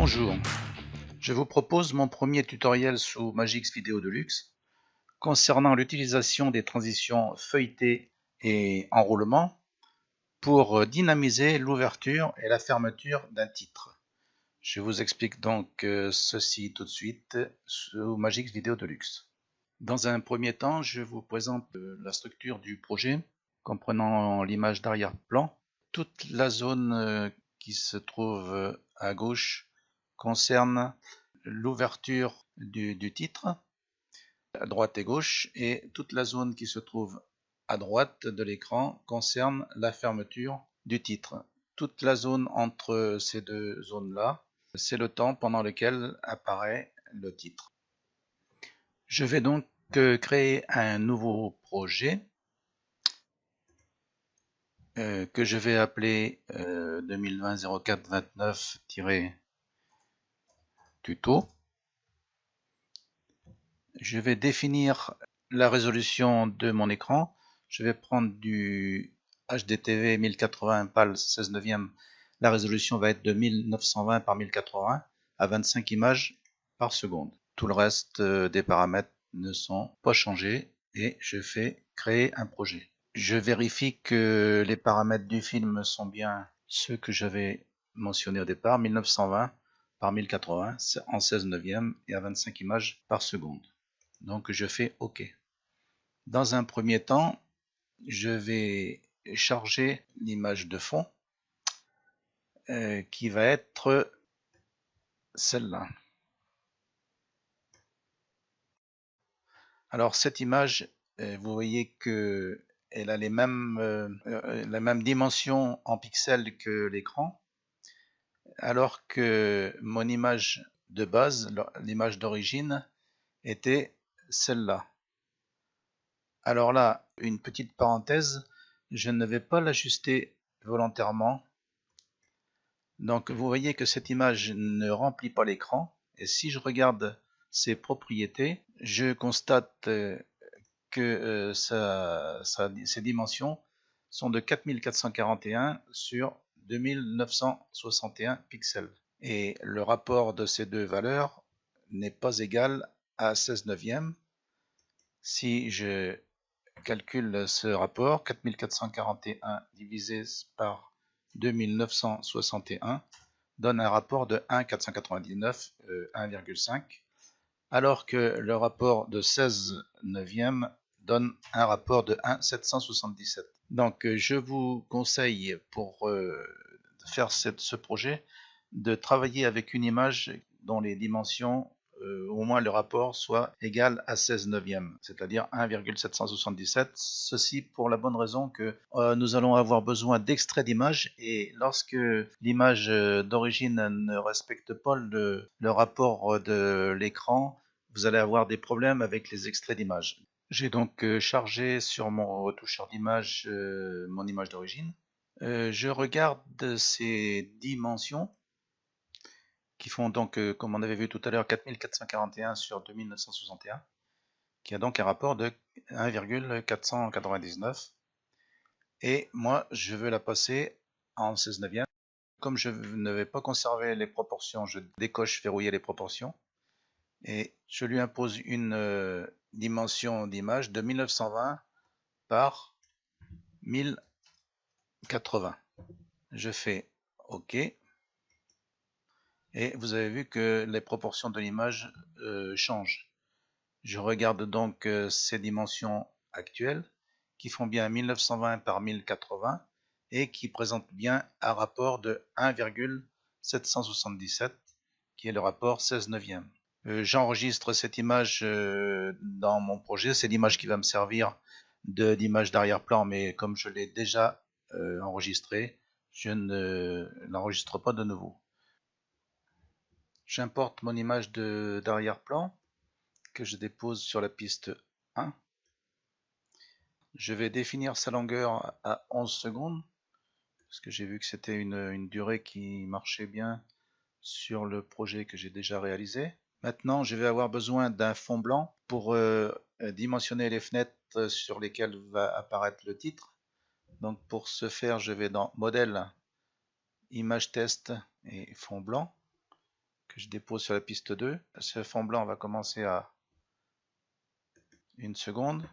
Bonjour, je vous propose mon premier tutoriel sous Magix Vidéo Deluxe concernant l'utilisation des transitions feuilletées et enroulement pour dynamiser l'ouverture et la fermeture d'un titre. Je vous explique donc ceci tout de suite sous Magix Vidéo Deluxe. Dans un premier temps, je vous présente la structure du projet comprenant l'image d'arrière-plan. Toute la zone qui se trouve à gauche concerne l'ouverture du titre, à droite et gauche, et toute la zone qui se trouve à droite de l'écran concerne la fermeture du titre. Toute la zone entre ces deux zones-là, c'est le temps pendant lequel apparaît le titre. Je vais donc créer un nouveau projet que je vais appeler 2020-04-29-tuto. Je vais définir la résolution de mon écran. Je vais prendre du HDTV 1080 PAL 16 neuvième. La résolution va être de 1920 par 1080 à 25 images par seconde. Tout le reste des paramètres ne sont pas changés et je fais créer un projet. Je vérifie que les paramètres du film sont bien ceux que j'avais mentionnés au départ, 1920 par 1080 en 16 neuvième et à 25 images par seconde. Donc je fais OK. Dans un premier temps, je vais charger l'image de fond qui va être celle-là. Alors cette image, vous voyez que elle a la même dimension en pixels que l'écran, alors que mon image de base, l'image d'origine, était celle-là. Alors là, une petite parenthèse, je ne vais pas l'ajuster volontairement. Donc vous voyez que cette image ne remplit pas l'écran. Et si je regarde ses propriétés, je constate que ses dimensions sont de 4441 sur 2961 pixels. Et le rapport de ces deux valeurs n'est pas égal à 16 neuvième. Si je calcule ce rapport, 4441 divisé par 2961 donne un rapport de 1,499, 1,5, alors que le rapport de 16 neuvième donne un rapport de 1,777. Donc je vous conseille pour faire ce projet de travailler avec une image dont les dimensions au moins le rapport soit égal à 16 neuvième, c'est-à-dire 1,777. Ceci pour la bonne raison que nous allons avoir besoin d'extraits d'image, et lorsque l'image d'origine ne respecte pas le rapport de l'écran, vous allez avoir des problèmes avec les extraits d'image. J'ai donc chargé sur mon retoucheur d'image mon image d'origine. Je regarde ces dimensions qui font donc, comme on avait vu tout à l'heure, 4441 sur 2961, qui a donc un rapport de 1,499. Et moi, je veux la passer en 16 neuvième. Comme je ne vais pas conserver les proportions, je décoche verrouiller les proportions. Et je lui impose une dimension d'image de 1920 par 1080. Je fais OK. Et vous avez vu que les proportions de l'image changent. Je regarde donc ces dimensions actuelles qui font bien 1920 par 1080 et qui présentent bien un rapport de 1,777 qui est le rapport 16 neuvième. J'enregistre cette image dans mon projet, c'est l'image qui va me servir d'image d'arrière-plan, mais comme je l'ai déjà enregistrée, je ne l'enregistre pas de nouveau. J'importe mon image d'arrière-plan que je dépose sur la piste 1. Je vais définir sa longueur à 11 secondes, parce que j'ai vu que c'était une durée qui marchait bien sur le projet que j'ai déjà réalisé. Maintenant, je vais avoir besoin d'un fond blanc pour dimensionner les fenêtres sur lesquelles va apparaître le titre. Donc pour ce faire, je vais dans Modèle, Image Test et Fond blanc. que je dépose sur la piste 2. Ce fond blanc va commencer à 1 seconde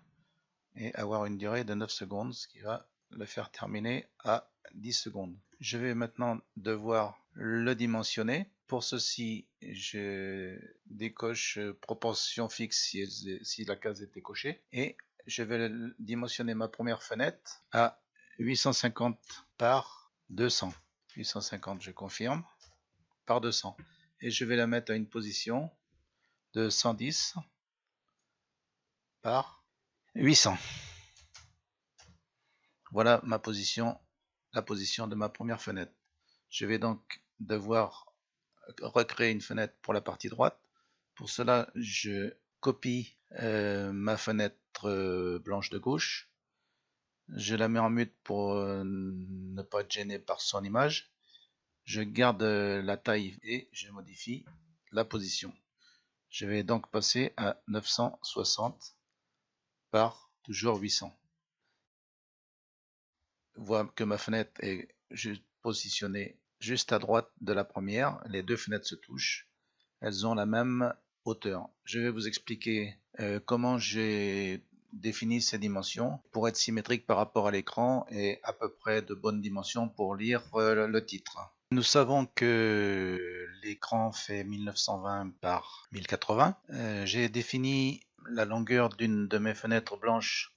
et avoir une durée de 9 secondes, ce qui va le faire terminer à 10 secondes. Je vais maintenant devoir le dimensionner. Pour ceci, je décoche proportion fixe si la case était cochée et je vais dimensionner ma première fenêtre à 850 par 200. 850, je confirme, par 200. Et je vais la mettre à une position de 110 par 800. Voilà ma position, la position de ma première fenêtre. Je vais donc devoir recréer une fenêtre pour la partie droite. Pour cela, je copie ma fenêtre blanche de gauche. Je la mets en mute pour ne pas être gêné par son image. Je garde la taille et je modifie la position. Je vais donc passer à 960 par toujours 800. Voit que ma fenêtre est positionnée juste à droite de la première. Les deux fenêtres se touchent. Elles ont la même hauteur. Je vais vous expliquer comment j'ai défini ces dimensions pour être symétrique par rapport à l'écran et à peu près de bonnes dimensions pour lire le titre. Nous savons que l'écran fait 1920 par 1080. J'ai défini la longueur d'une de mes fenêtres blanches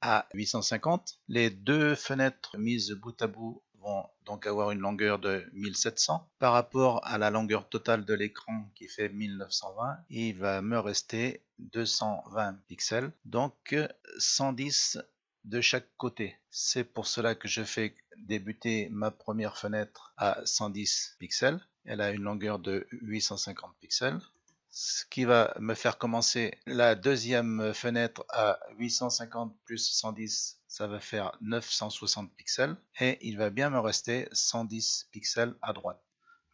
à 850. Les deux fenêtres mises bout à bout vont donc avoir une longueur de 1700. Par rapport à la longueur totale de l'écran qui fait 1920, il va me rester 220 pixels, donc 110 de chaque côté. C'est pour cela que je fais débuter ma première fenêtre à 110 pixels. Elle a une longueur de 850 pixels. Ce qui va me faire commencer la deuxième fenêtre à 850 plus 110, ça va faire 960 pixels et il va bien me rester 110 pixels à droite.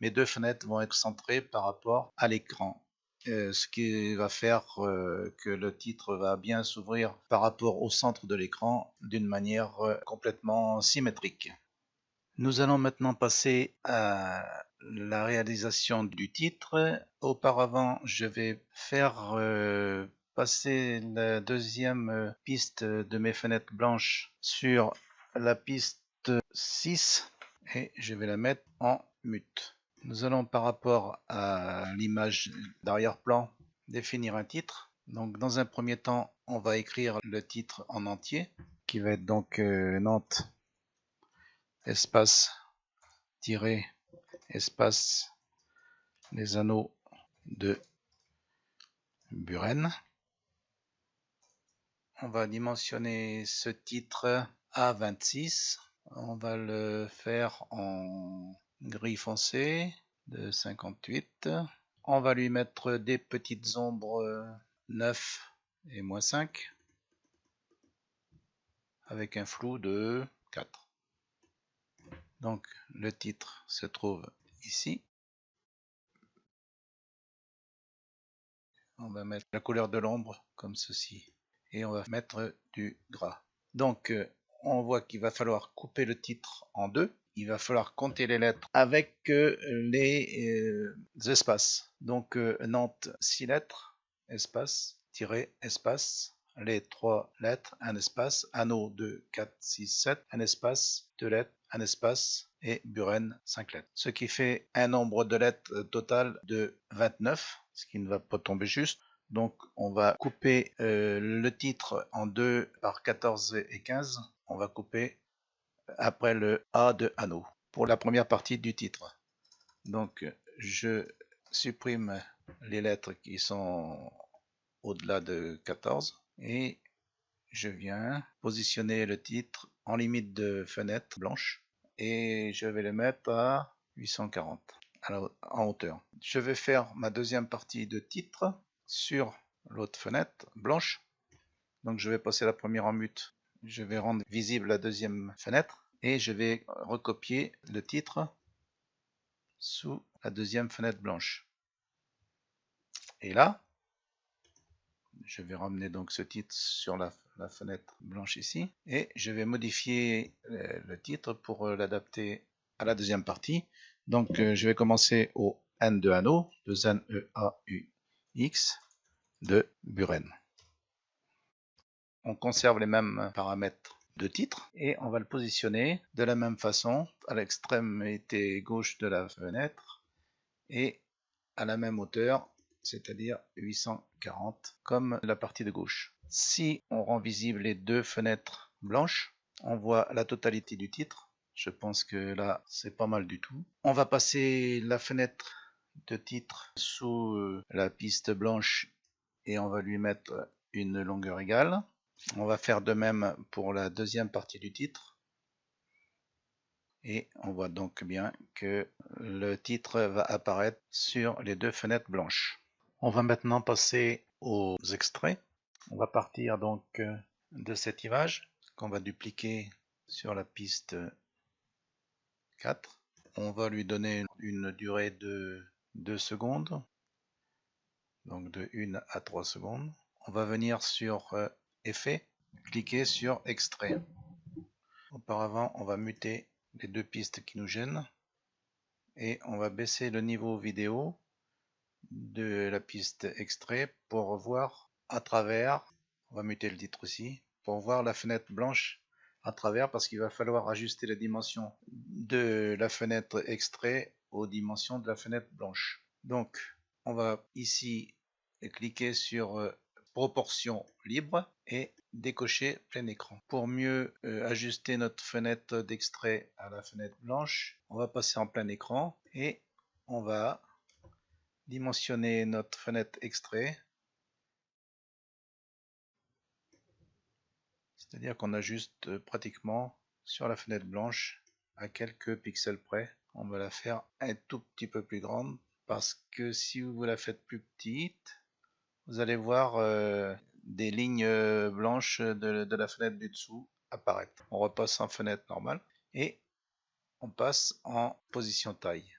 Mes deux fenêtres vont être centrées par rapport à l'écran, ce qui va faire que le titre va bien s'ouvrir par rapport au centre de l'écran d'une manière complètement symétrique. Nous allons maintenant passer à la réalisation du titre. Auparavant, je vais faire passer la deuxième piste de mes fenêtres blanches sur la piste 6 et je vais la mettre en mute. Nous allons par rapport à l'image d'arrière-plan définir un titre. Donc dans un premier temps, on va écrire le titre en entier qui va être donc Nantes espace tirer espace les anneaux de Buren. On va dimensionner ce titre à 26. On va le faire en gris foncé de 58. On va lui mettre des petites ombres 9 et moins 5 avec un flou de 4. Donc le titre se trouve ici. On va mettre la couleur de l'ombre comme ceci et on va mettre du gras. Donc on voit qu'il va falloir couper le titre en deux. Il va falloir compter les lettres avec les espaces. Donc Nantes 6 lettres, espace, tiret, espace, les 3 lettres, un espace, anneau 2, 4, 6, 7, un espace, 2 lettres, un espace et Buren 5 lettres. Ce qui fait un nombre de lettres total de 29, ce qui ne va pas tomber juste. Donc on va couper le titre en 2 par 14 et 15. On va couper après le A de anneau pour la première partie du titre. Donc je supprime les lettres qui sont au-delà de 14 et je viens positionner le titre en limite de fenêtre blanche et je vais le mettre à 840 en hauteur. Je vais faire ma deuxième partie de titre sur l'autre fenêtre blanche. Donc je vais passer la première en mute. Je vais rendre visible la deuxième fenêtre et je vais recopier le titre sous la deuxième fenêtre blanche. Et là, je vais ramener donc ce titre sur la fenêtre blanche ici et je vais modifier le titre pour l'adapter à la deuxième partie. Donc je vais commencer au N de Hanau, de N-E-A-U-X, de Buren. On conserve les mêmes paramètres de titre et on va le positionner de la même façon à l'extrémité gauche de la fenêtre et à la même hauteur, c'est-à-dire 840 comme la partie de gauche. Si on rend visible les deux fenêtres blanches, on voit la totalité du titre. Je pense que là, c'est pas mal du tout. On va passer la fenêtre de titre sous la piste blanche et on va lui mettre une longueur égale. On va faire de même pour la deuxième partie du titre. Et on voit donc bien que le titre va apparaître sur les deux fenêtres blanches. On va maintenant passer aux extraits. On va partir donc de cette image qu'on va dupliquer sur la piste 4. On va lui donner une durée de 2 secondes, donc de 1 à 3 secondes. On va venir sur Effet, cliquer sur Extrait. Auparavant, on va muter les deux pistes qui nous gênent et on va baisser le niveau vidéo de la piste extrait pour voir à travers, on va muter le titre aussi, pour voir la fenêtre blanche à travers parce qu'il va falloir ajuster la dimension de la fenêtre extrait aux dimensions de la fenêtre blanche. Donc on va ici cliquer sur proportion libre et décocher plein écran. Pour mieux ajuster notre fenêtre d'extrait à la fenêtre blanche, on va passer en plein écran et on va dimensionner notre fenêtre extrait. C'est-à-dire qu'on ajuste pratiquement sur la fenêtre blanche à quelques pixels près. On va la faire un tout petit peu plus grande parce que si vous la faites plus petite, vous allez voir des lignes blanches de la fenêtre du dessous apparaître. On repasse en fenêtre normale et on passe en position taille.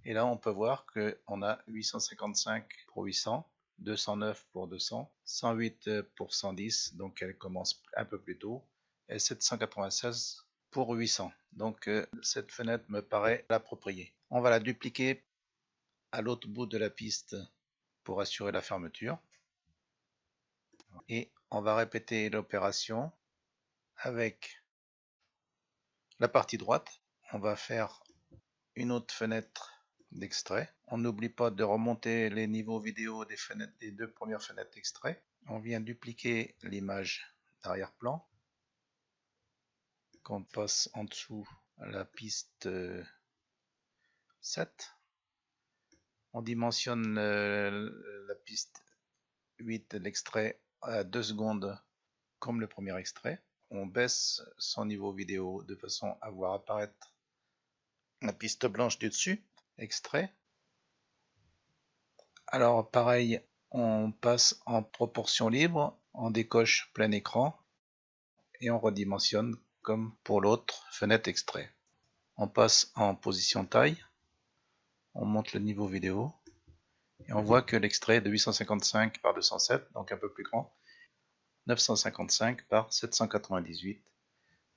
Et là on peut voir qu'on a 855 pour 800, 209 pour 200, 108 pour 110, donc elle commence un peu plus tôt, et 796 pour 800. Donc cette fenêtre me paraît appropriée. On va la dupliquer à l'autre bout de la piste pour assurer la fermeture. Et on va répéter l'opération avec la partie droite. On va faire une autre fenêtre d'extrait. On n'oublie pas de remonter les niveaux vidéo des deux premières fenêtres d'extrait. On vient dupliquer l'image d'arrière-plan. Qu'on passe en dessous à la piste 7. On dimensionne la piste 8 de l'extrait à 2 secondes comme le premier extrait. On baisse son niveau vidéo de façon à voir apparaître la piste blanche du dessus. Extrait. Alors pareil, on passe en proportion libre, on décoche plein écran et on redimensionne comme pour l'autre fenêtre extrait. On passe en position taille, on monte le niveau vidéo et on voit que l'extrait est de 855 par 207, donc un peu plus grand, 955 par 798,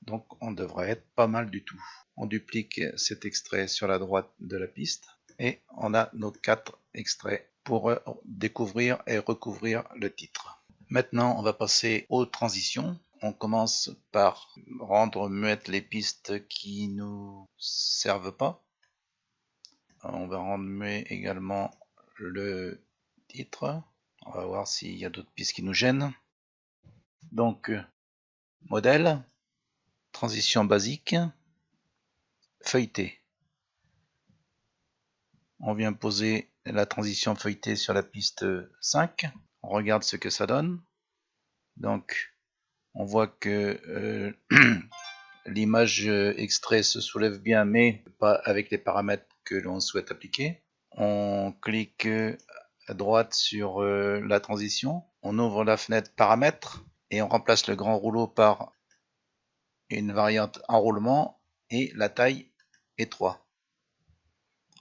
donc on devrait être pas mal du tout. On duplique cet extrait sur la droite de la piste et on a nos 4 extraits pour découvrir et recouvrir le titre. Maintenant, on va passer aux transitions. On commence par rendre muettes les pistes qui nous servent pas. On va rendre muet également le titre. On va voir s'il y a d'autres pistes qui nous gênent. Donc, modèle, transition basique, feuilleté. On vient poser la transition feuilletée sur la piste 5. On regarde ce que ça donne. Donc, on voit que l'image extrait se soulève bien, mais pas avec les paramètres que l'on souhaite appliquer. On clique à droite sur la transition. On ouvre la fenêtre paramètres et on remplace le grand rouleau par une variante enroulement et la taille est 3.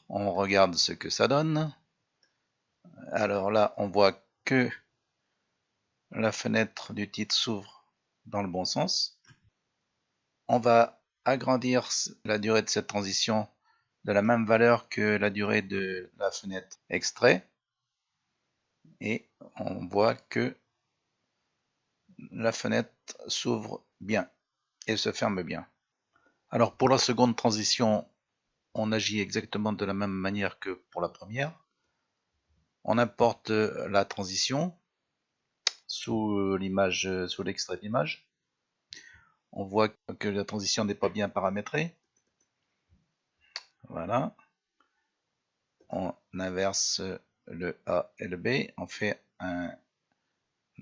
On regarde ce que ça donne. Alors là, on voit que la fenêtre du titre s'ouvre dans le bon sens. On va agrandir la durée de cette transition de la même valeur que la durée de la fenêtre extrait. Et on voit que la fenêtre s'ouvre bien et se ferme bien. Alors pour la seconde transition, on agit exactement de la même manière que pour la première. On importe la transition sous l'image, sous l'extrait d'image. On voit que la transition n'est pas bien paramétrée. Voilà. On inverse le A et le B. On fait un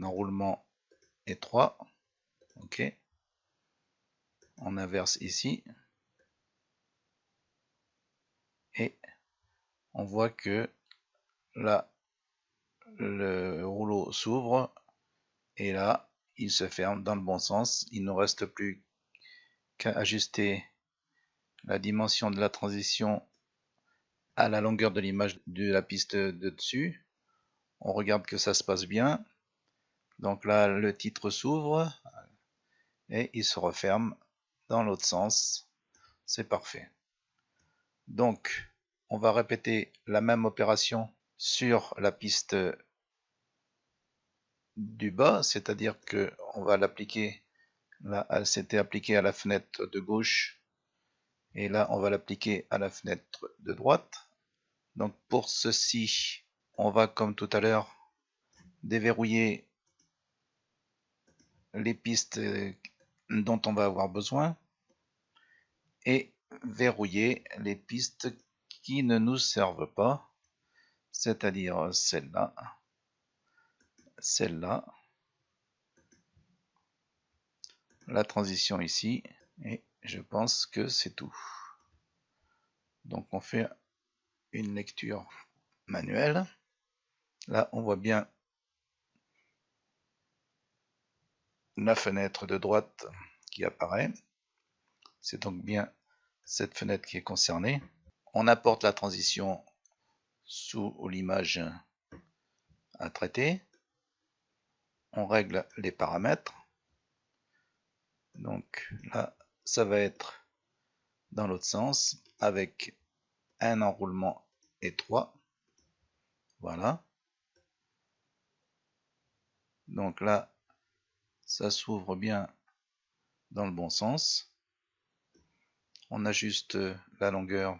enroulement étroit. OK. On inverse ici. Et on voit que là, le rouleau s'ouvre. Et là, il se ferme dans le bon sens. Il ne reste plus qu'à ajuster la dimension de la transition à la longueur de l'image de la piste de dessus. On regarde que ça se passe bien. Donc là, le titre s'ouvre et il se referme dans l'autre sens. C'est parfait. Donc, on va répéter la même opération sur la piste du bas, c'est-à-dire que on va l'appliquer là, elle s'était appliquée à la fenêtre de gauche et là on va l'appliquer à la fenêtre de droite. Donc pour ceci, on va comme tout à l'heure déverrouiller les pistes dont on va avoir besoin et verrouiller les pistes qui ne nous servent pas, c'est-à-dire celle-là, celle-là, la transition ici, et je pense que c'est tout. Donc on fait une lecture manuelle. Là on voit bien la fenêtre de droite qui apparaît. C'est donc bien cette fenêtre qui est concernée. On apporte la transition sous l'image à traiter. On règle les paramètres. Donc là, ça va être dans l'autre sens avec un enroulement étroit. Voilà. Donc là, ça s'ouvre bien dans le bon sens. On ajuste la longueur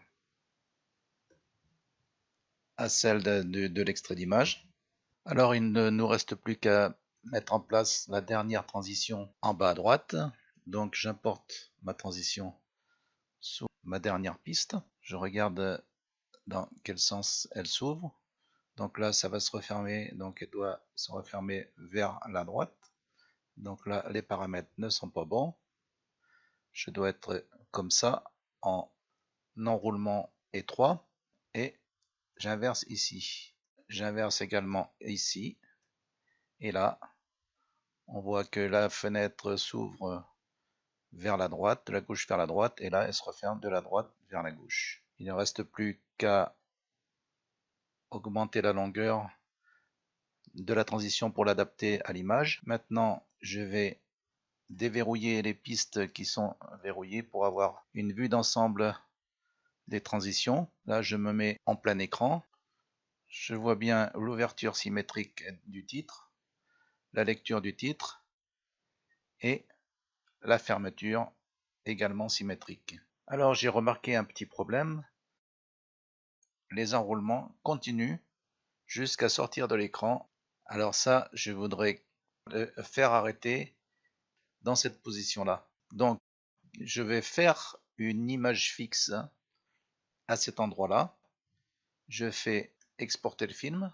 à celle de l'extrait d'image. Alors il ne nous reste plus qu'à mettre en place la dernière transition en bas à droite. Donc j'importe ma transition sous ma dernière piste. Je regarde dans quel sens elle s'ouvre. Donc là ça va se refermer, donc elle doit se refermer vers la droite. Donc là les paramètres ne sont pas bons. Je dois être comme ça en enroulement étroit et j'inverse ici. J'inverse également ici. Et là, on voit que la fenêtre s'ouvre vers la droite, de la gauche vers la droite, et là, elle se referme de la droite vers la gauche. Il ne reste plus qu'à augmenter la longueur de la transition pour l'adapter à l'image. Maintenant, je vais déverrouiller les pistes qui sont verrouillées pour avoir une vue d'ensemble des transitions. Là, je me mets en plein écran. Je vois bien l'ouverture symétrique du titre, la lecture du titre et la fermeture également symétrique. Alors j'ai remarqué un petit problème. Les enroulements continuent jusqu'à sortir de l'écran. Alors ça, je voudrais le faire arrêter dans cette position-là. Donc je vais faire une image fixe à cet endroit-là. Je fais exporter le film.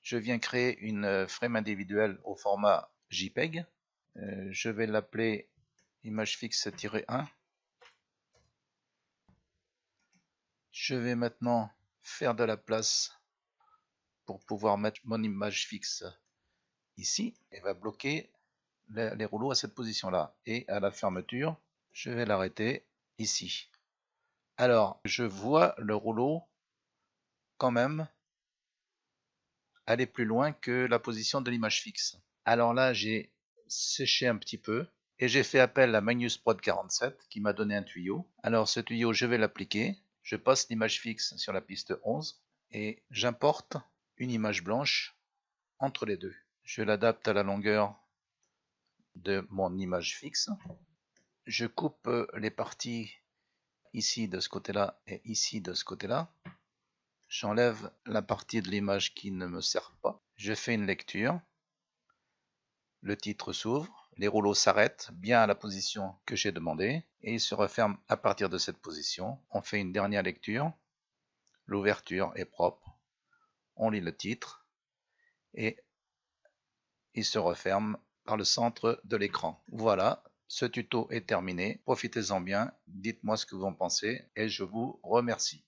Je viens créer une frame individuelle au format JPEG. Je vais l'appeler image fixe-1. Je vais maintenant faire de la place pour pouvoir mettre mon image fixe ici. Elle va bloquer les rouleaux à cette position-là. Et à la fermeture, je vais l'arrêter ici. Alors, je vois le rouleau quand même aller plus loin que la position de l'image fixe. Alors là, j'ai séché un petit peu et j'ai fait appel à Magnus Prod 47 qui m'a donné un tuyau. Alors ce tuyau, je vais l'appliquer Je passe l'image fixe sur la piste 11 et j'importe une image blanche entre les deux. Je l'adapte à la longueur de mon image fixe. Je coupe les parties ici de ce côté-là et ici de ce côté-là. J'enlève la partie de l'image qui ne me sert pas. Je fais une lecture. Le titre s'ouvre. Les rouleaux s'arrêtent bien à la position que j'ai demandé et ils se referment à partir de cette position. On fait une dernière lecture. L'ouverture est propre. On lit le titre et il se referme par le centre de l'écran. Voilà, ce tuto est terminé. Profitez-en bien, dites-moi ce que vous en pensez et je vous remercie.